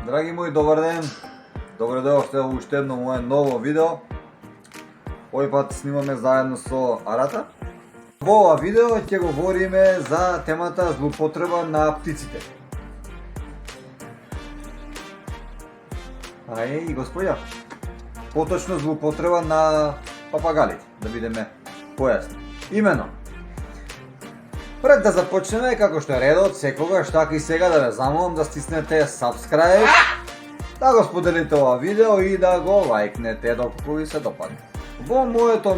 Драги мои, добар ден! Добре дојдовте во уште едно мое ново видео. Овој пат снимаме заедно со Арата. Во ова видео ќе говориме за темата злоупотреба на птиците. И господја, поточно злоупотреба на папагалите, да бидеме појасни. Имено, пред да започнеме, како што е редот, секогаш, така и сега да ве замолам да стиснете subscribe, да го споделите ова видео и да го лајкнете доколку ви се допадне. Во моето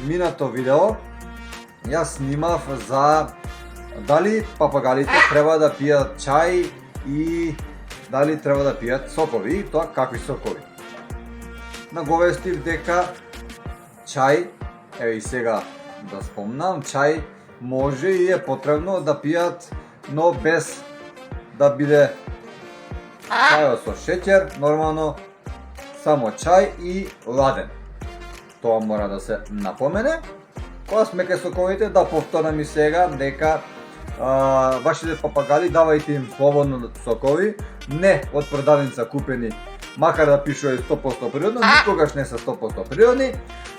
минато видео јас снимав за дали папагалите треба да пијат чај и дали треба да пијат сокови, и тоа какви сокови. Наговестив дека чај, еве и сега да спомнам, чај може и е потребно да пијат, но без да биде чајот со шеќер, нормално само чај и ладен. Тоа мора да се напомене. Кога сме кај соковите, да повторам и сега дека вашите папагали давајте им слободно сокови, не од продавница купени, макар да пишува 100% природно, никогаш не се 100% природни.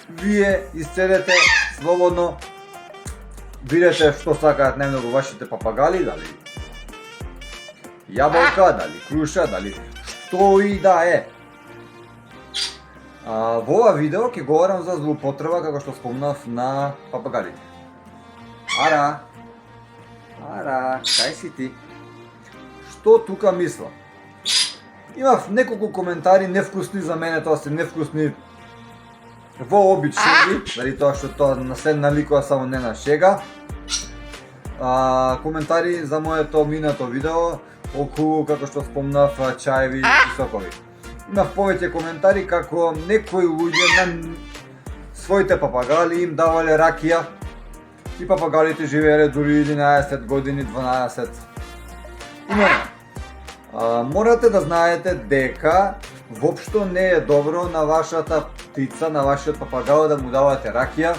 Вие исцедете слободно, видете што сакаат најмногу вашите папагали, дали јаболка, дали круша, дали што и да е. Во ова видео ќе говорам за злоупотреба, како што спомнав, на папагалите. Ара, кај си ти? Што тука мислам? Имав неколку коментари невкусни за мене, тоа се невкусни во обич шеги, дали тоа што тоа на се наликува само не на шега. Коментари за моето минато видео околу, како што спомнав, чаеви и сокови. Имав повеќе коментари како некои луѓе на своите папагали им давале ракија и папагалите живееле дури 11 години, 12. Именно, морате да знаете дека воопшто не е добро на вашата птица, на вашиот папагал да му давате ракија,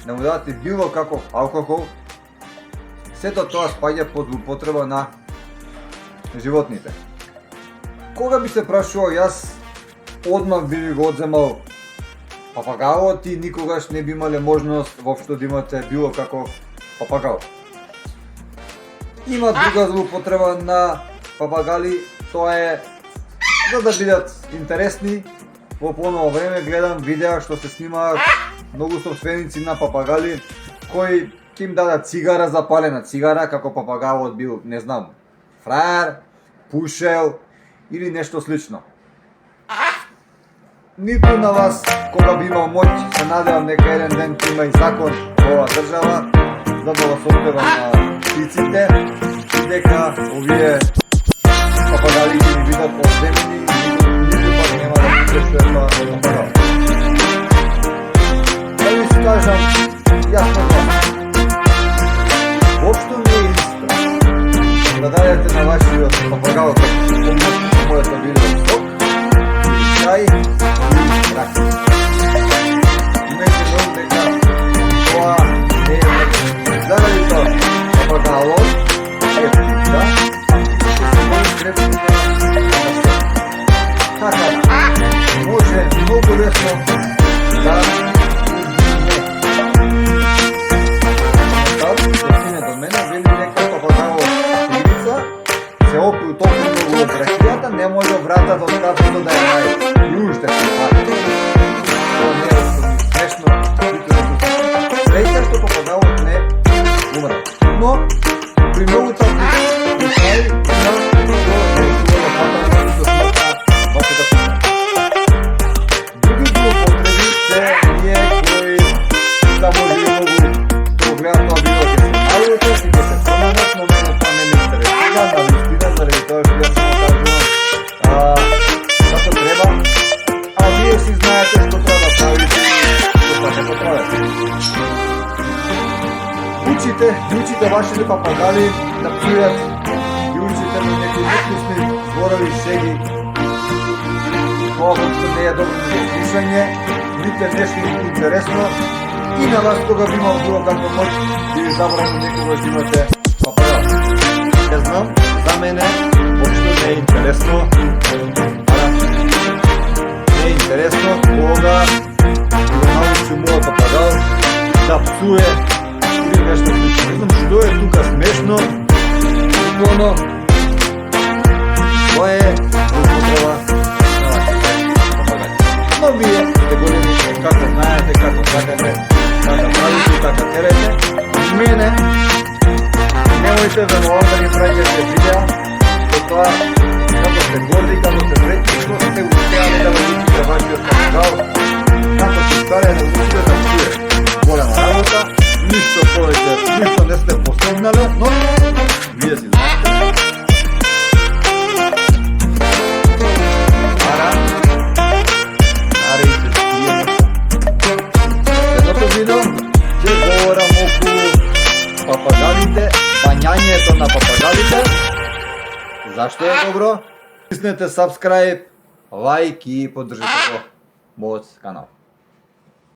да му давате било каков алкохол. Сето тоа спаѓа под злоупотреба на животните. Кога би се прашувал јас, одмав би ви го одземал папагалот и никогаш не би имале можност воопшто да имате било каков папагал. Има друга злоупотреба на папагали, тоа е за да бидат интересни. Во поново време гледам видеа што се снимаат многу собственици на папагали кои ќе им дадат цигара, запалена цигара, како папагалот бил, не знам, фраер, пушел или нешто слично. Ниту на вас, кога би имал моќ, се надевам дека еден ден ќе има и закон во оваа држава за да го состојба на птиците и дека овие папагали ќе ни бидат одземени и ниту пак нема да биде што е тоа папагал. Да ви си кажам, јасно тоа. Воопшто не е исто да дадете на вашиот папагал моето видео сок, чај и ракија. Имајте предвид дека тоа не е заради тоа папагалот е птица, треба така може многу лесно да стигне до мене, вели дека папагалот птица се опил толку многу од ракијата, не може вратата од кафето да ја најде. И уште се пати. Тоа не е смешно, ниту некој среќа што папагалот не умре. Но, при многу такви случаи има вашата птица. Други злоупотреби се ние кои да може и многу да гледат тоа видео ќе се најуте и ќе се променат, но мене тоа не ме интересира, навистина, заради тоа што јас само кажувам како треба, а вие си знаете што треба да правите и што не го правите. Учите вашите папагали да пијат и учите на некои невкусни зборови, шеги. Тоа воопшто не е добро за слушање, нито е нешто интересно и на вас кога би имал било како моќ да ви забрани некогаш да имате папагал. Не знам, за мене воопшто не е интересно псуе или нещо слично. Не знам што е тука смешно, но тоа е злоупотреба на вашите папагали. Но вие сте големи, како знаете, како сакате, така правите и така терете. Мене, немојте веднага да ми праќате видеа, со тоа како сте горди, како сте среќни, што сте успеали да научите вашиот папагал, како се старае да научите да чуе. Голема работа, ништо повеќе, ништо не сте постигнале, но вие си знаете. Аре и се скријаме. Следното видео ќе говорам околу папагалите, бањањето на папагалите. Зашто е добро? Стиснете subscribe, лайк и поддржите го мојот канал.